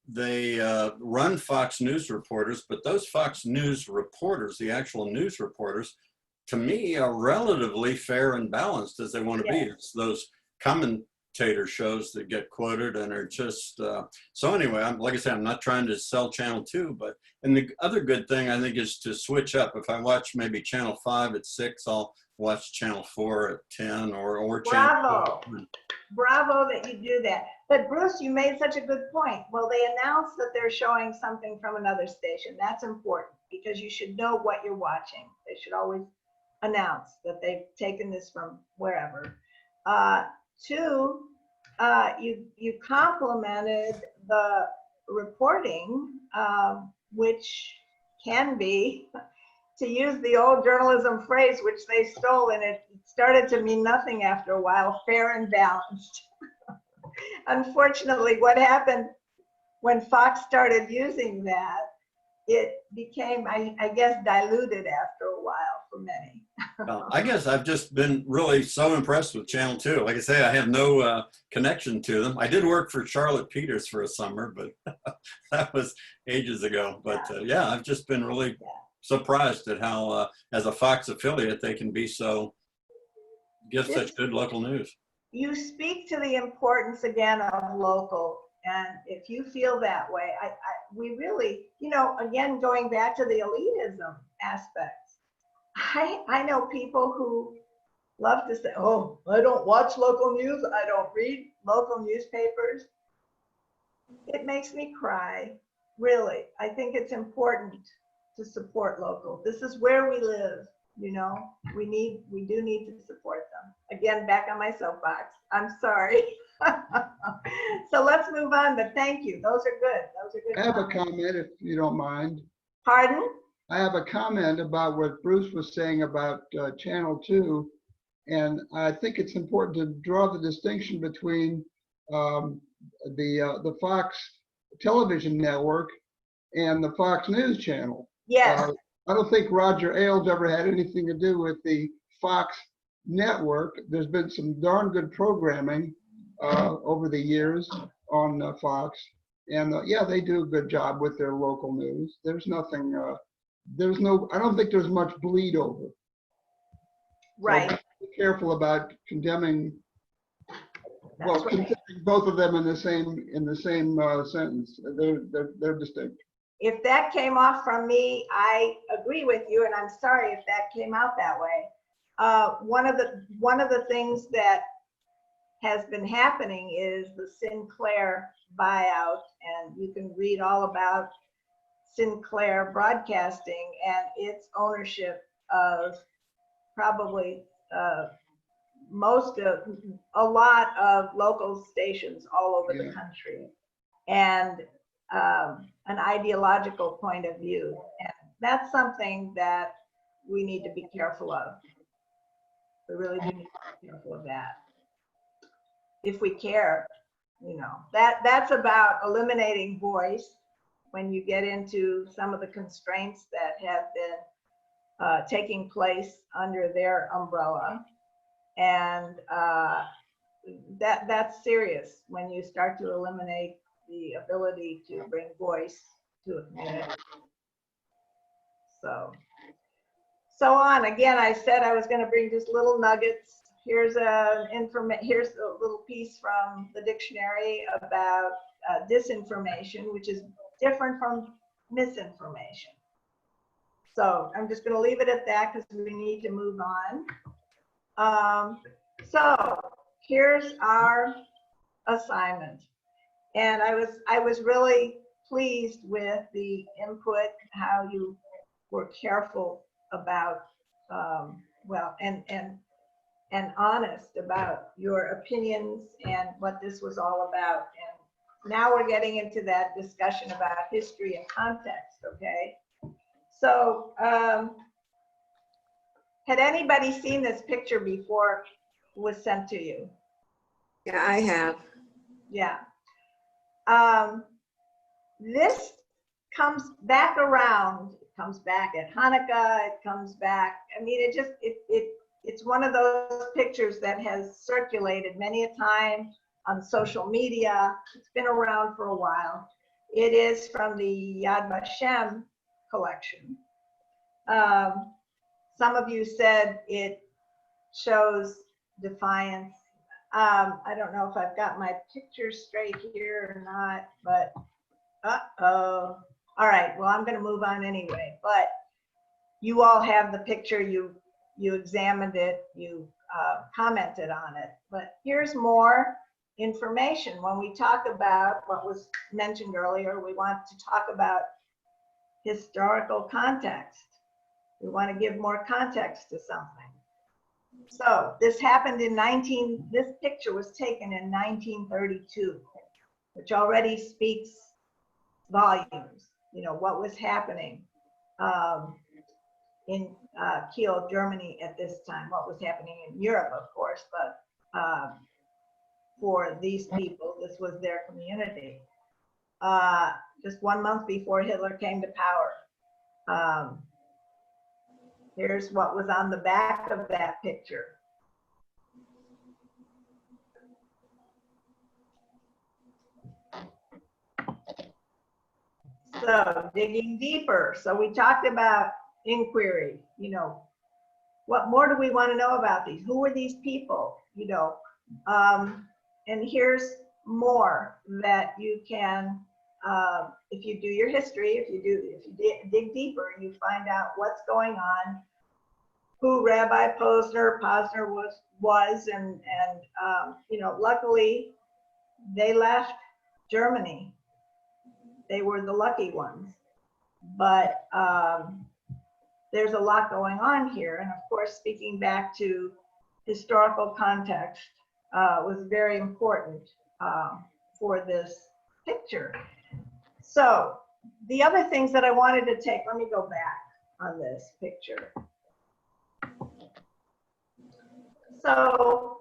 They run Fox News reporters, but those Fox News reporters, the actual news reporters, to me are relatively fair and balanced as they want to be. It's those commentator shows that get quoted and are just, so anyway, like I said, I'm not trying to sell Channel 2, and the other good thing I think is to switch up. If I watch maybe Channel 5 at 6, I'll watch Channel 4 at 10 or Channel 4. Bravo that you do that. But Bruce, you made such a good point. Well, they announced that they're showing something from another station. That's important, because you should know what you're watching. They should always announce that they've taken this from wherever. 2, you complimented the reporting, which can be, to use the old journalism phrase, which they stole, and it started to mean nothing after a while, fair and balanced. Unfortunately, what happened when Fox started using that, it became, I guess, diluted after a while for many. Well, I guess I've just been really so impressed with Channel 2. Like I say, I have no connection to them. I did work for Charlotte Peters for a summer, but that was ages ago. But yeah, I've just been really surprised at how, as a Fox affiliate, they can be give such good local news. You speak to the importance again of local, and if you feel that way, we really, you know, again, going back to the elitism aspects, I know people who love to say, oh, I don't watch local news, I don't read local newspapers. It makes me cry, Really, I think it's important to support local. This is where we live, you know, we do need to support them. Again, back on my soapbox, I'm sorry. So let's move on, but thank you. Those are good. Those are good. I have a comments. comment, if you don't mind. Pardon? I have a comment about what Bruce was saying about Channel 2. And I think it's important to draw the distinction between the Fox television network and the Fox News channel. Yes. I don't think Roger Ailes ever had anything to do with the Fox network. There's been some darn good programming over the years on Fox. And yeah, they do a good job with their local news. There's nothing, I don't think there's much bleed over. Right. So be careful about condemning, That's right. considering both of them in the same sentence. They're distinct. If that came off from me, I agree with you, and I'm sorry if that came out that way. One of the things that has been happening is the Sinclair buyout, and you can read all about Sinclair Broadcasting and its ownership of probably a lot of local stations all over the country, and an ideological point of view. And that's something that we need to be careful of. We really do need to be careful of that. If we care, you know, that's about eliminating voice when you get into some of the constraints that have been taking place under their umbrella. And that's serious when you start to eliminate the ability to bring voice to a community. So on. Again, I said I was going to bring just little nuggets. Here's a little piece from the dictionary about disinformation, which is different from misinformation. So I'm just going to leave it at that because we need to move on. So here's our assignment. And I was really pleased with the input, how you were careful about, and honest about your opinions and what this was all about. And now we're getting into that discussion about history and context, okay? So had anybody seen this picture before it was sent to you? Yeah, I have. Yeah. This comes back around. It comes back at Hanukkah. It comes back. I mean, it's one of those pictures that has circulated many a time on social media. It's been around for a while. It is from the Yad Vashem collection. Some of you said it shows defiance. I don't know if I've got my picture straight here or not, but uh-oh. All right, well, I'm going to move on anyway, but you all have the picture. You examined it, you commented on it, but here's more information. When we talk about what was mentioned earlier, we want to talk about historical context. We want to give more context to something. So this happened this picture was taken in 1932, which already speaks volumes, you know, what was happening in Kiel, Germany at this time, what was happening in Europe, of course, but for these people, this was their community. Just 1 month before Hitler came to power. Here's what was on the back of that picture. So digging deeper. So we talked about inquiry, you know, what more do we want to know about these? Who are these people, you know? And here's more that you can, if you do your history, if you dig deeper, you find out what's going on, who Rabbi Posner was, and you know, luckily they left Germany they were the lucky ones. But there's a lot going on here. And of course, speaking back to historical context was very important for this picture. So the other things that I wanted to take, let me go back on this picture. So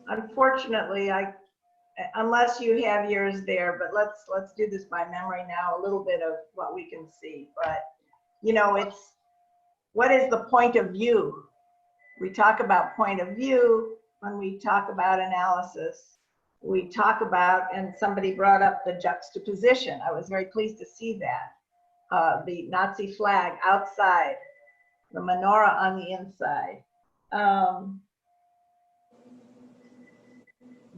unfortunately, unless you have yours there, but let's do this by memory now, a little bit of what we can see. But you know, it's what is the point of view? We talk about point of view when we talk about analysis. We talk about, and somebody brought up the juxtaposition. I was very pleased to see that. The Nazi flag outside, the menorah on the inside.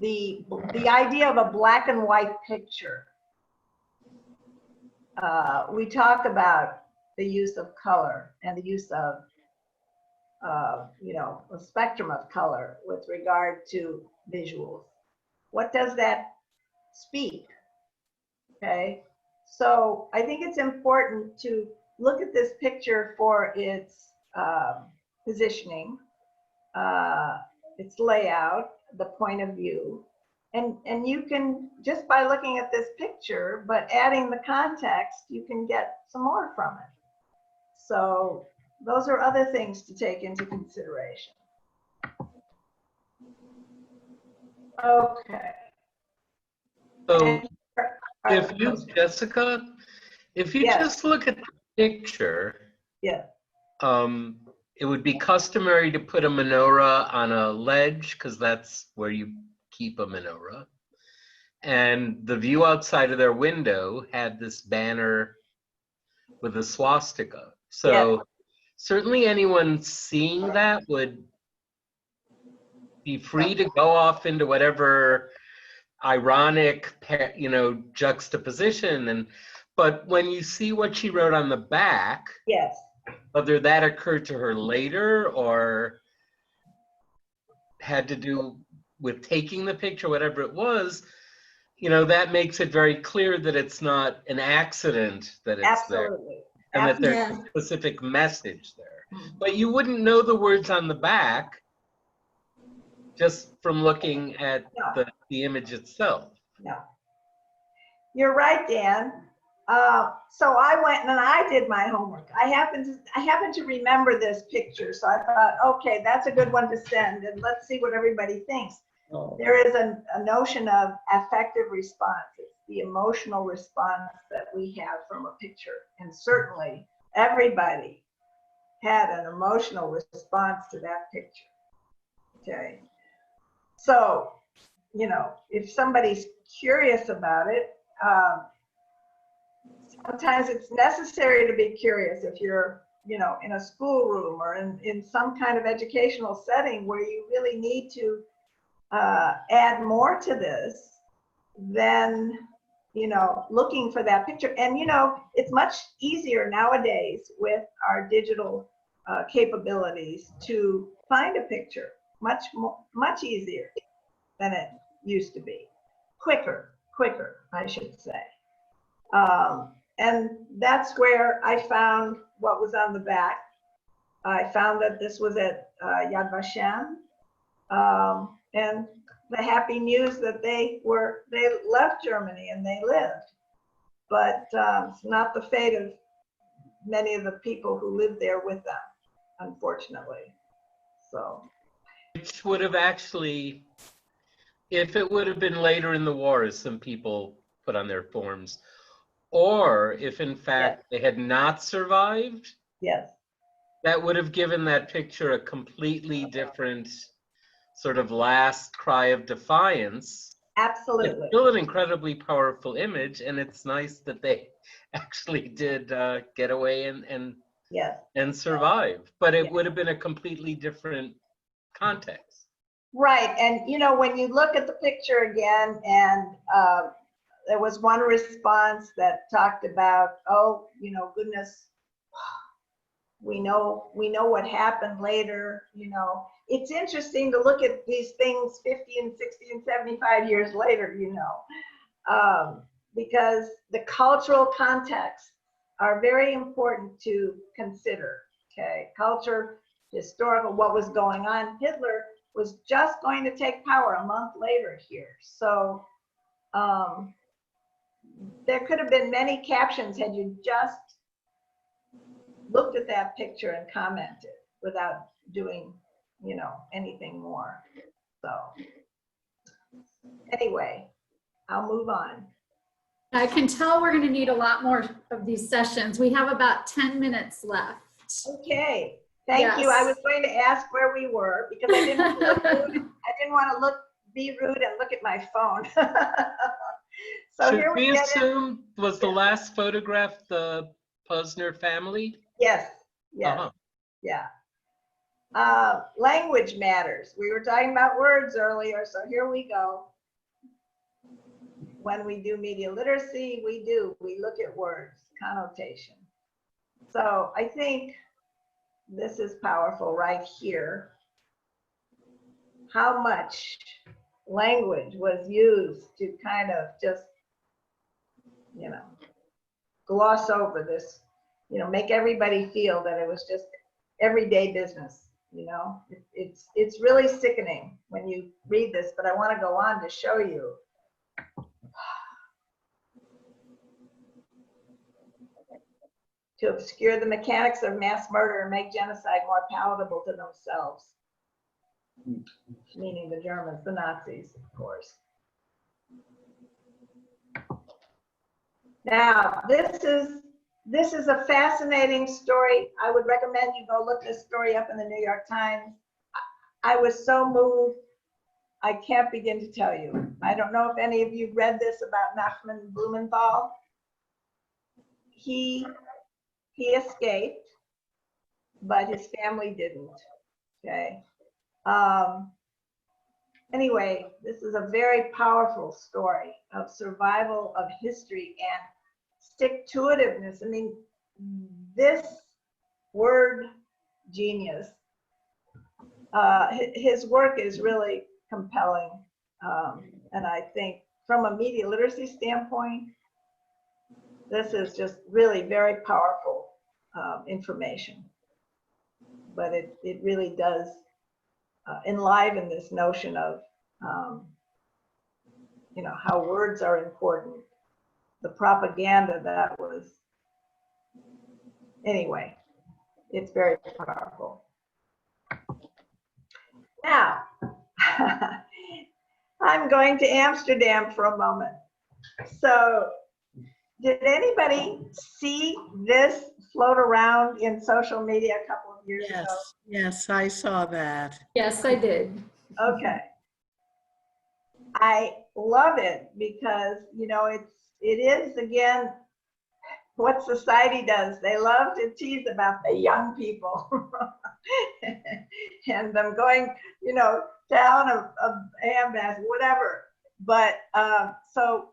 The idea of a black and white picture. We talk about the use of color and the use of, you know, a spectrum of color with regard to visuals. What does that speak? Okay, so I think it's important to look at this picture for its positioning, its layout, the point of view. And you can, just by looking at this picture, but adding the context, you can get some more from it. So those are other things to take into consideration. Okay. So if you, Jessica, if you Yes. just look at the picture, Yeah. it would be customary to put a menorah on a ledge because that's where you keep a menorah. And the view outside of their window had this banner with a swastika. So certainly anyone seeing that would be free to go off into whatever ironic, you know, juxtaposition. But when you see what she wrote on the back, yes, whether that occurred to her later or had to do with taking the picture, whatever it was, you know, that makes it very clear that it's not an accident that it's absolutely. there, and that there's a specific message there. But you wouldn't know the words on the back just from looking at the image itself. No. You're right, Dan. So I went and I did my homework. I happened to remember this picture, so I thought, okay, that's a good one to send, and let's see what everybody thinks. There is a notion of affective response. It's the emotional response that we have from a picture, and certainly everybody had an emotional response to that picture. Okay, so you know, if somebody's curious about it. Sometimes it's necessary to be curious if you're, you know, in a schoolroom or in some kind of educational setting where you really need to add more to this than, you know, looking for that picture. And, you know, it's much easier nowadays with our digital capabilities to find a picture, much easier than it used to be. Quicker, I should say. And that's where I found what was on the back. I found that this was at Yad Vashem, and the happy news that they left Germany and they lived. But it's not the fate of many of the people who lived there with them, unfortunately. So. Which would have actually, if it would have been later in the war, as some people put on their forms, or if in fact they had not survived, that would have given that picture a completely different sort of last cry of defiance. Absolutely. It's still an incredibly powerful image, and it's nice that they actually did get away and survive. But it would have been a completely different context. Right, and you know, when you look at the picture again, and there was one response that talked about, oh, you know, goodness, we know what happened later. You know, it's interesting to look at these things 50 and 60 and 75 years later, you know. because the cultural contexts are very important to consider. Okay, culture, historical, what was going on. Hitler was just going to take power a month later here. So there could have been many captions had you just looked at that picture and commented without doing, you know, anything more. So anyway, I'll move on. I can tell we're going to need a lot more of these sessions. We have about 10 minutes left. Okay, thank you. I was going to ask where we were because I didn't want to look rude. I didn't want to be rude and look at my phone. So Should here we get assume was the last photograph the Posner family? Yes, yes, Uh-huh. yeah. Language matters. We were talking about words earlier, so here we go. When we do media literacy, we look at words, connotation. So I think this is powerful right here. How much language was used to kind of just, you know, gloss over this, you know, make everybody feel that it was just everyday business. You know, it's really sickening when you read this, but I want to go on to show you. To obscure the mechanics of mass murder and make genocide more palatable to themselves. Meaning the Germans, the Nazis, of course. Now, this is a fascinating story. I would recommend you go look this story up in the New York Times. I was so moved, I can't begin to tell you. I don't know if any of you read this about Nachman Blumenthal. He escaped, but his family didn't, okay? Anyway, this is a very powerful story of survival of history and stick-to-itiveness. I mean, this word genius, his work is really compelling. And I think from a media literacy standpoint, this is just really very powerful information. But it really does enliven this notion of, you know, how words are important. The propaganda that was, anyway, it's very powerful. Now, I'm going to Amsterdam for a moment. So, did anybody see this float around in social media a couple of years ago? Yes, I saw that. Yes, I did. Okay. I love it because, you know, it is, again, what society does. They love to tease about the young people and them going, you know, down a handbasket, whatever. But so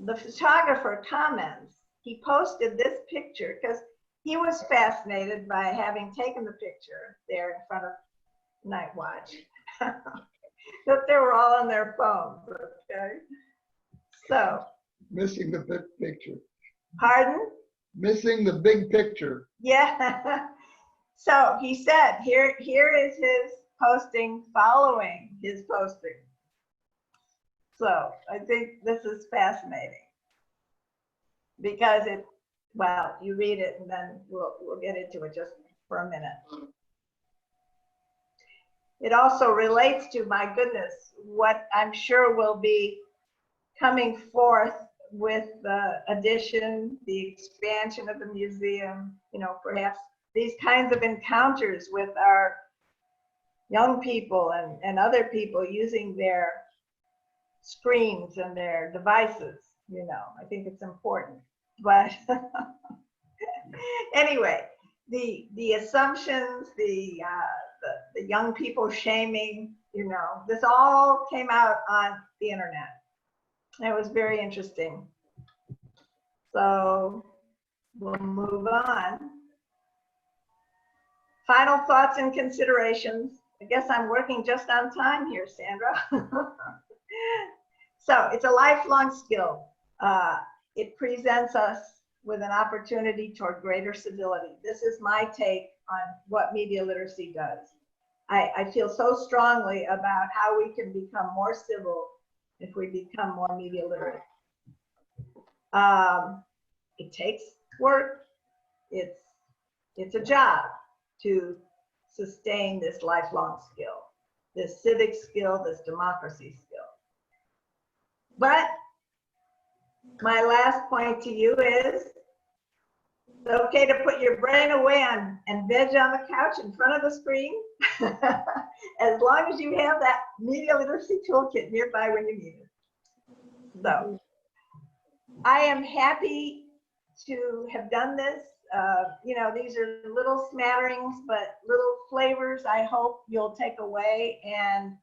the photographer comments, he posted this picture because he was fascinated by having taken the picture there in front of Night Watch. That they were all on their phones, okay? So. Missing the big picture. Pardon? Missing the big picture. Yeah. So he said, here is his posting following his posting. So I think this is fascinating because well, you read it and then we'll get into it just for a minute. It also relates to, my goodness, what I'm sure will be coming forth with the addition, the expansion of the museum, you know, perhaps these kinds of encounters with our young people and other people using their screens and their devices, you know, I think it's important. But anyway, the assumptions, the young people shaming, you know, this all came out on the internet. It was very interesting. So we'll move on. Final thoughts and considerations. I guess I'm working just on time here, Sandra. So it's a lifelong skill. It presents us with an opportunity toward greater civility. This is my take on what media literacy does. I feel so strongly about how we can become more civil if we become more media literate. It takes work. It's a job to sustain this lifelong skill, this civic skill, this democracy skill. But my last point to you is, it's okay to put your brain away and veg on the couch in front of the screen, as long as you have that media literacy toolkit nearby when you need it. So I am happy to have done this. You know, these are little smatterings, but little flavors I hope you'll take away. And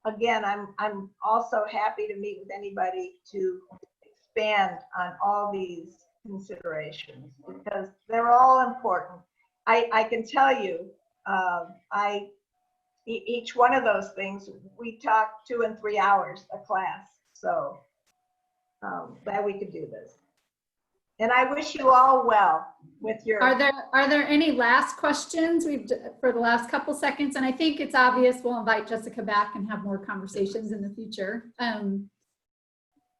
again, I'm also happy to meet with anybody to expand on all these considerations, because they're all important. I can tell you, each one of those things, we talk 2 and 3 hours a class. So glad we could do this. And I wish you all well with your. Are there any last questions for the last couple seconds? And I think it's obvious we'll invite Jessica back and have more conversations in the future.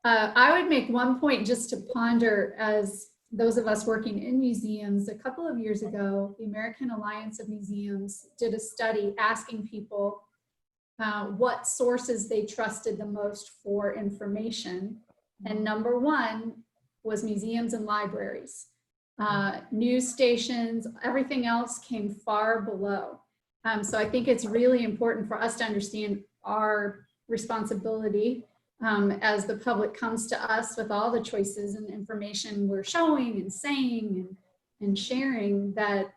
I would make one point just to ponder, as those of us working in museums. A couple of years ago, the American Alliance of Museums did a study asking people what sources they trusted the most for information. And number one was museums and libraries. News stations, everything else came far below. So I think it's really important for us to understand our responsibility as the public comes to us with all the choices and information we're showing and saying and sharing, that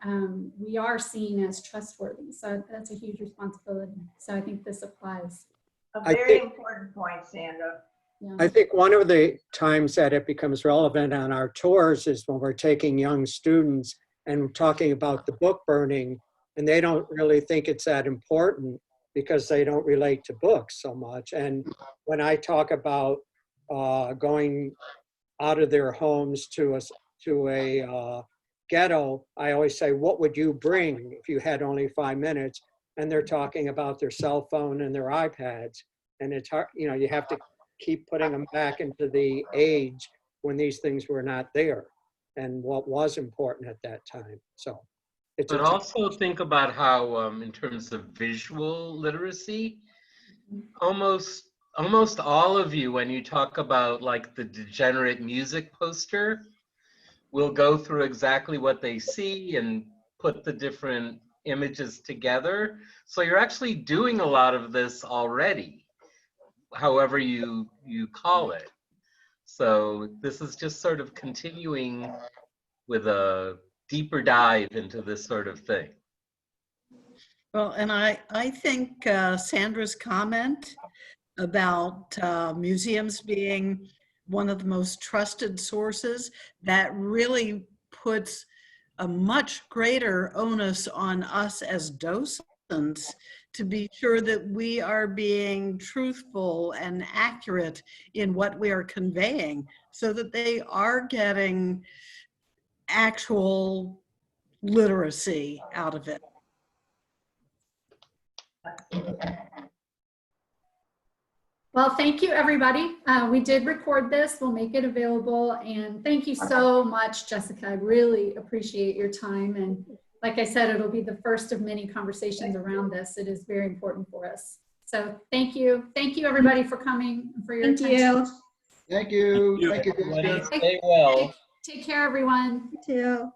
we are seen as trustworthy. So that's a huge responsibility. So I think this applies. A very important point, Sandra. Yeah. I think one of the times that it becomes relevant on our tours is when we're taking young students and talking about the book burning, and they don't really think it's that important because they don't relate to books so much. And when I talk about going out of their homes to a ghetto, I always say, what would you bring if you had only 5 minutes? And they're talking about their cell phone and their iPads. And it's hard, you know, you have to keep putting them back into the age when these things were not there and what was important at that time. So it's but also think about how in terms of visual literacy, almost all of you, when you talk about like the degenerate music poster, will go through exactly what they see and put the different images together. So you're actually doing a lot of this already, however you call it. So this is just sort of continuing with a deeper dive into this sort of thing. Well, and I think Sandra's comment about museums being one of the most trusted sources, that really puts a much greater onus on us as docents to be sure that we are being truthful and accurate in what we are conveying, so that they are getting actual literacy out of it. Well, thank you, everybody. We did record this. We'll make it available. And thank you so much, Jessica. I really appreciate your time. And like I said, it'll be the first of many conversations around this. It is very important for us. So thank you. Thank you, everybody, for coming and for your attention. Thank you. Thank you. Stay well. Take care, everyone. You too.